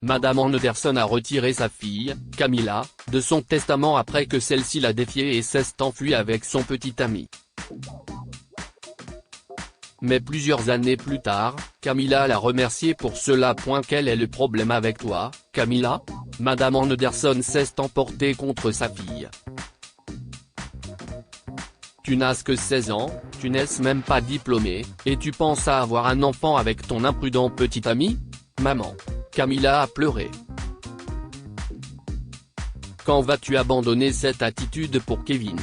Madame Anderson a retiré sa fille, Camilla, de son testament après que celle-ci l'a défiée et s'est enfuie avec son petit ami. Mais plusieurs années plus tard, Camilla l'a remerciée pour cela. Quel est le problème avec toi, Camilla ? Madame Anderson s'est emportée contre sa fille. Tu n'as que 16 ans, tu n'es même pas diplômée, et tu penses à avoir un enfant avec ton imprudent petit ami ? Maman. Camilla a pleuré. Quand vas-tu abandonner cette attitude pour Kevin ?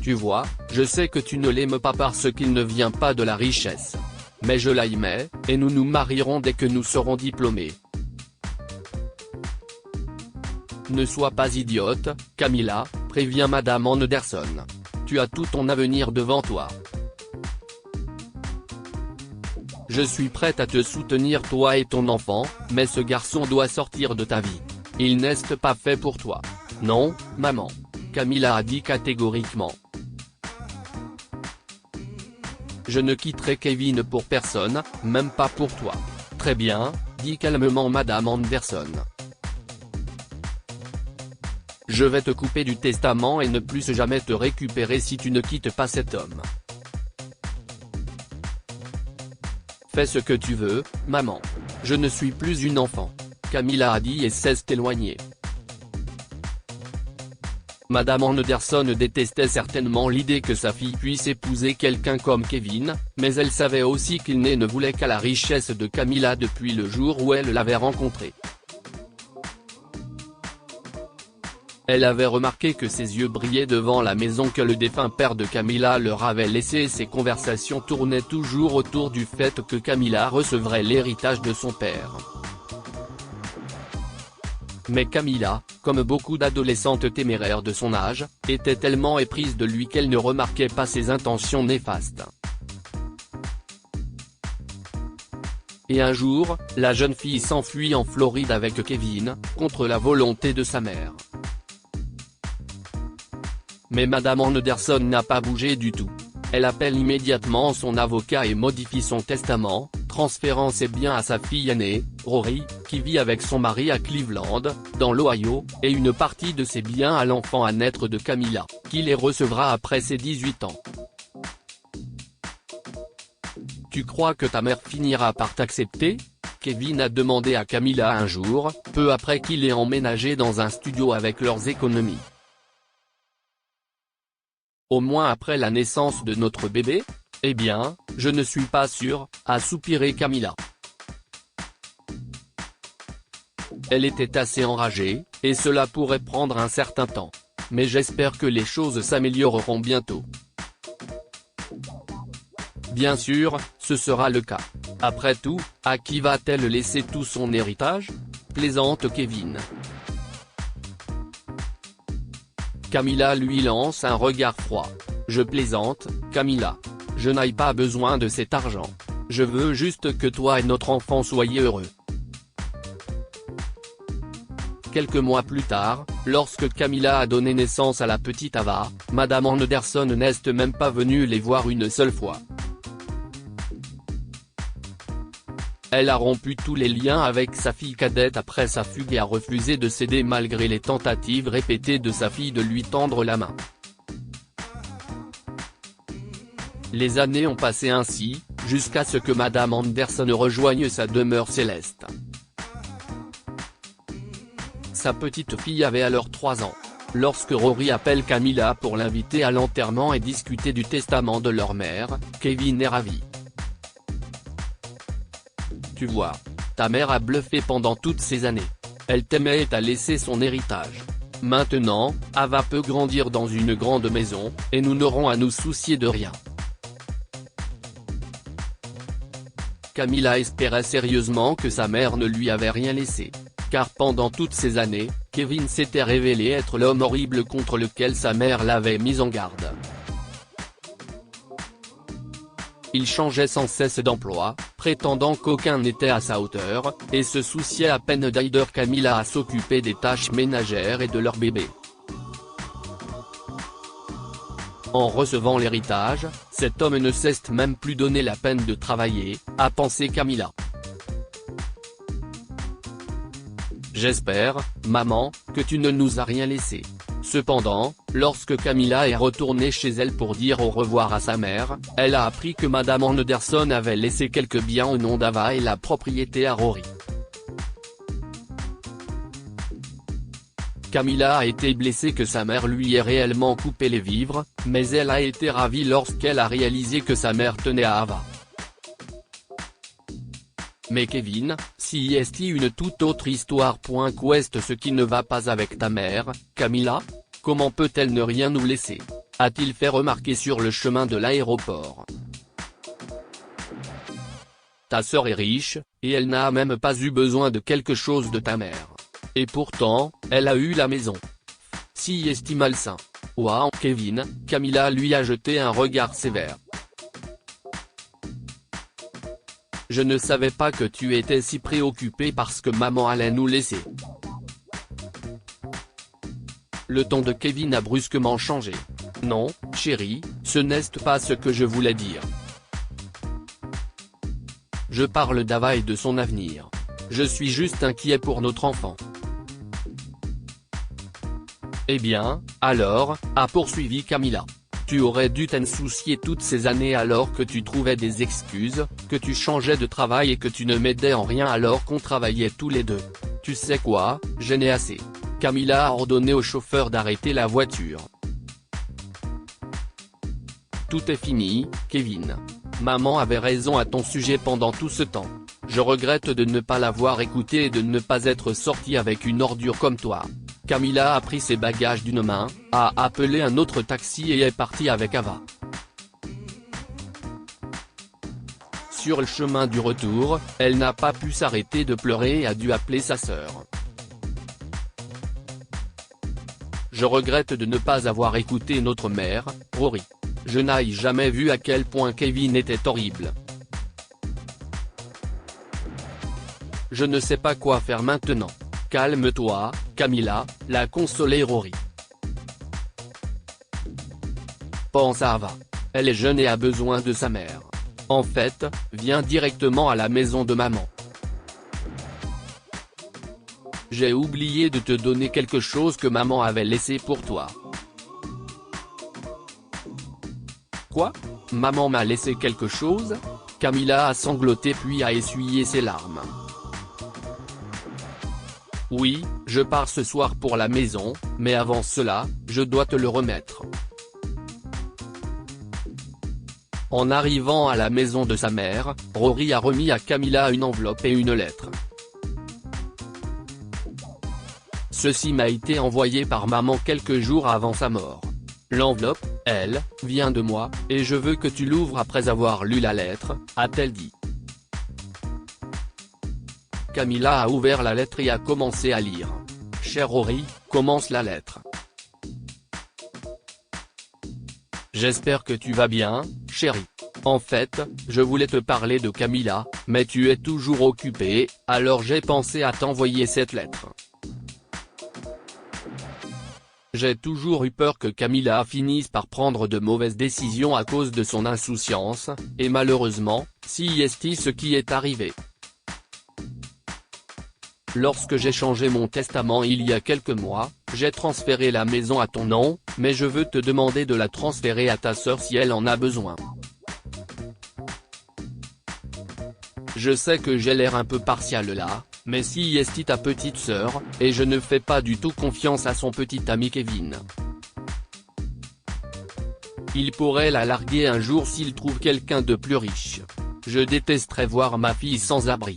Tu vois, je sais que tu ne l'aimes pas parce qu'il ne vient pas de la richesse. Mais je l'aimais, et nous nous marierons dès que nous serons diplômés. Ne sois pas idiote, Camilla, prévient Madame Anderson. Tu as tout ton avenir devant toi. Je suis prête à te soutenir toi et ton enfant, mais ce garçon doit sortir de ta vie. Il n'est pas fait pour toi. Non, maman. Camilla a dit catégoriquement. Je ne quitterai Kevin pour personne, même pas pour toi. Très bien, dit calmement Madame Anderson. Je vais te couper du testament et ne plus jamais te récupérer si tu ne quittes pas cet homme. Fais ce que tu veux, maman. Je ne suis plus une enfant. Camilla a dit et s'est éloignée. Madame Anderson détestait certainement l'idée que sa fille puisse épouser quelqu'un comme Kevin, mais elle savait aussi qu'il ne voulait qu'à la richesse de Camilla depuis le jour où elle l'avait rencontré. Elle avait remarqué que ses yeux brillaient devant la maison que le défunt père de Camilla leur avait laissée et ses conversations tournaient toujours autour du fait que Camilla recevrait l'héritage de son père. Mais Camilla, comme beaucoup d'adolescentes téméraires de son âge, était tellement éprise de lui qu'elle ne remarquait pas ses intentions néfastes. Et un jour, la jeune fille s'enfuit en Floride avec Kevin, contre la volonté de sa mère. Mais Madame Anderson n'a pas bougé du tout. Elle appelle immédiatement son avocat et modifie son testament, transférant ses biens à sa fille aînée, Rory, qui vit avec son mari à Cleveland, dans l'Ohio, et une partie de ses biens à l'enfant à naître de Camilla, qui les recevra après ses 18 ans. Tu crois que ta mère finira par t'accepter ? Kevin a demandé à Camilla un jour, peu après qu'il ait emménagé dans un studio avec leurs économies. Au moins après la naissance de notre bébé ? Eh bien, je ne suis pas sûre, a soupiré Camilla. Elle était assez enragée, et cela pourrait prendre un certain temps. Mais j'espère que les choses s'amélioreront bientôt. Bien sûr, ce sera le cas. Après tout, à qui va-t-elle laisser tout son héritage ? Plaisante Kevin. Camilla lui lance un regard froid. Je plaisante, Camilla. Je n'ai pas besoin de cet argent. Je veux juste que toi et notre enfant soyez heureux. Quelques mois plus tard, lorsque Camilla a donné naissance à la petite Ava, Madame Anderson n'est même pas venue les voir une seule fois. Elle a rompu tous les liens avec sa fille cadette après sa fugue et a refusé de céder malgré les tentatives répétées de sa fille de lui tendre la main. Les années ont passé ainsi, jusqu'à ce que Madame Anderson rejoigne sa demeure céleste. Sa petite fille avait alors 3 ans. Lorsque Rory appelle Camilla pour l'inviter à l'enterrement et discuter du testament de leur mère, Kevin est ravi. Tu vois, ta mère a bluffé pendant toutes ces années. Elle t'aimait et t'a laissé son héritage. Maintenant, Ava peut grandir dans une grande maison, et nous n'aurons à nous soucier de rien. Camilla espérait sérieusement que sa mère ne lui avait rien laissé. Car pendant toutes ces années, Kevin s'était révélé être l'homme horrible contre lequel sa mère l'avait mis en garde. Il changeait sans cesse d'emploi, prétendant qu'aucun n'était à sa hauteur, et se souciait à peine d'aider Camilla à s'occuper des tâches ménagères et de leur bébé. En recevant l'héritage, cet homme ne s'est même plus donné la peine de travailler, a pensé Camilla. J'espère, maman, que tu ne nous as rien laissé. Cependant, lorsque Camilla est retournée chez elle pour dire au revoir à sa mère, elle a appris que Madame Anderson avait laissé quelques biens au nom d'Ava et la propriété à Rory. Camilla a été blessée que sa mère lui ait réellement coupé les vivres, mais elle a été ravie lorsqu'elle a réalisé que sa mère tenait à Ava. Mais Kevin, si est une toute autre histoire. Qu'ouest ce qui ne va pas avec ta mère, Camilla? Comment peut-elle ne rien nous laisser? A-t-il fait remarquer sur le chemin de l'aéroport. Ta sœur est riche, et elle n'a même pas eu besoin de quelque chose de ta mère. Et pourtant, elle a eu la maison. Si est malsain. Waouh Kevin, Camilla lui a jeté un regard sévère. Je ne savais pas que tu étais si préoccupé parce que maman allait nous laisser. Le ton de Kevin a brusquement changé. Non, chérie, ce n'est pas ce que je voulais dire. Je parle d'Ava et de son avenir. Je suis juste inquiet pour notre enfant. Eh bien, alors, a poursuivi Camilla. Tu aurais dû t'en soucier toutes ces années alors que tu trouvais des excuses, que tu changeais de travail et que tu ne m'aidais en rien alors qu'on travaillait tous les deux. Tu sais quoi, je n'ai assez. Camilla a ordonné au chauffeur d'arrêter la voiture. Tout est fini, Kevin. Maman avait raison à ton sujet pendant tout ce temps. Je regrette de ne pas l'avoir écouté et de ne pas être sorti avec une ordure comme toi. Camilla a pris ses bagages d'une main, a appelé un autre taxi et est partie avec Ava. Sur le chemin du retour, elle n'a pas pu s'arrêter de pleurer et a dû appeler sa sœur. Je regrette de ne pas avoir écouté notre mère, Rory. Je n'ai jamais vu à quel point Kevin était horrible. Je ne sais pas quoi faire maintenant. Calme-toi, Camilla, l'a consolé Rory. Pense à Ava. Elle est jeune et a besoin de sa mère. En fait, viens directement à la maison de maman. J'ai oublié de te donner quelque chose que maman avait laissé pour toi. Quoi? Maman m'a laissé quelque chose? Camilla a sangloté puis a essuyé ses larmes. Oui, je pars ce soir pour la maison, mais avant cela, je dois te le remettre. En arrivant à la maison de sa mère, Rory a remis à Camilla une enveloppe et une lettre. Ceci m'a été envoyé par maman quelques jours avant sa mort. L'enveloppe, elle, vient de moi, et je veux que tu l'ouvres après avoir lu la lettre, a-t-elle dit. Camilla a ouvert la lettre et a commencé à lire. Cher Rory, commence la lettre. J'espère que tu vas bien, chérie. En fait, je voulais te parler de Camilla, mais tu es toujours occupée, alors j'ai pensé à t'envoyer cette lettre. J'ai toujours eu peur que Camilla finisse par prendre de mauvaises décisions à cause de son insouciance, et malheureusement, si est ce qui est arrivé. Lorsque j'ai changé mon testament il y a quelques mois, j'ai transféré la maison à ton nom, mais je veux te demander de la transférer à ta sœur si elle en a besoin. Je sais que j'ai l'air un peu partial là, mais si est ta petite sœur, et je ne fais pas du tout confiance à son petit ami Kevin. Il pourrait la larguer un jour s'il trouve quelqu'un de plus riche. Je détesterais voir ma fille sans abri.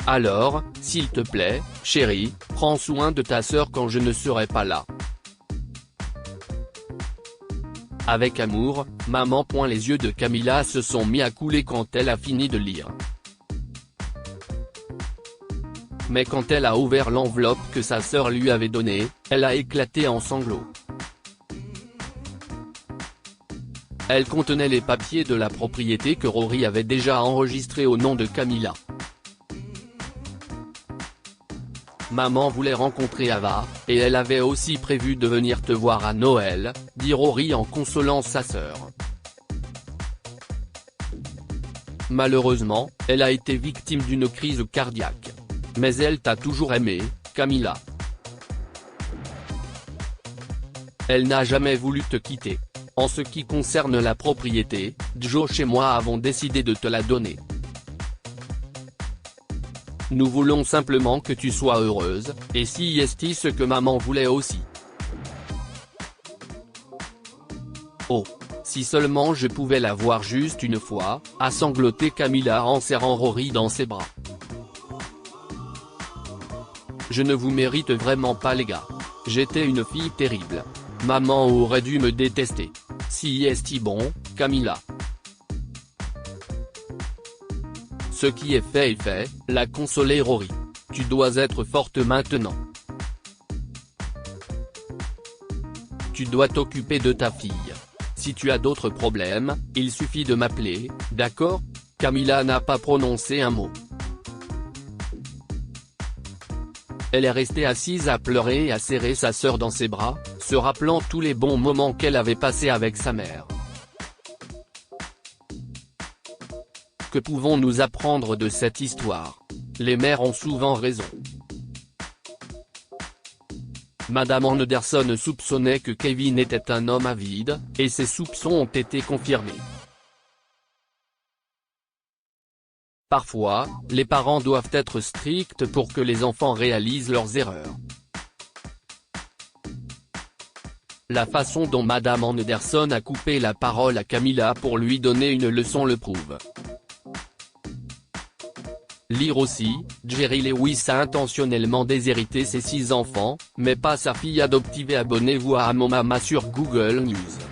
Alors, s'il te plaît, chérie, prends soin de ta sœur quand je ne serai pas là. Avec amour, maman. Les yeux de Camilla se sont mis à couler quand elle a fini de lire. Mais quand elle a ouvert l'enveloppe que sa sœur lui avait donnée, elle a éclaté en sanglots. Elle contenait les papiers de la propriété que Rory avait déjà enregistrés au nom de Camilla. Maman voulait rencontrer Ava, et elle avait aussi prévu de venir te voir à Noël, dit Rory en consolant sa sœur. Malheureusement, elle a été victime d'une crise cardiaque. Mais elle t'a toujours aimé, Camila. Elle n'a jamais voulu te quitter. En ce qui concerne la propriété, Josh et moi avons décidé de te la donner. Nous voulons simplement que tu sois heureuse, et si est ce que maman voulait aussi. Oh, si seulement je pouvais la voir juste une fois, a sangloté Camila en serrant Rory dans ses bras. Je ne vous mérite vraiment pas les gars. J'étais une fille terrible. Maman aurait dû me détester. Si est bon, Camila. Ce qui est fait, l'a consolé Rory. Tu dois être forte maintenant. Tu dois t'occuper de ta fille. Si tu as d'autres problèmes, il suffit de m'appeler, d'accord? Camila n'a pas prononcé un mot. Elle est restée assise à pleurer et à serrer sa sœur dans ses bras, se rappelant tous les bons moments qu'elle avait passés avec sa mère. Que pouvons-nous apprendre de cette histoire? Les mères ont souvent raison. Madame Anderson soupçonnait que Kevin était un homme avide, et ses soupçons ont été confirmés. Parfois, les parents doivent être stricts pour que les enfants réalisent leurs erreurs. La façon dont Madame Anderson a coupé la parole à Camila pour lui donner une leçon le prouve. Lire aussi, Jerry Lewis a intentionnellement déshérité ses 6 enfants, mais pas sa fille adoptive. Abonnez-vous à Amomama sur Google News.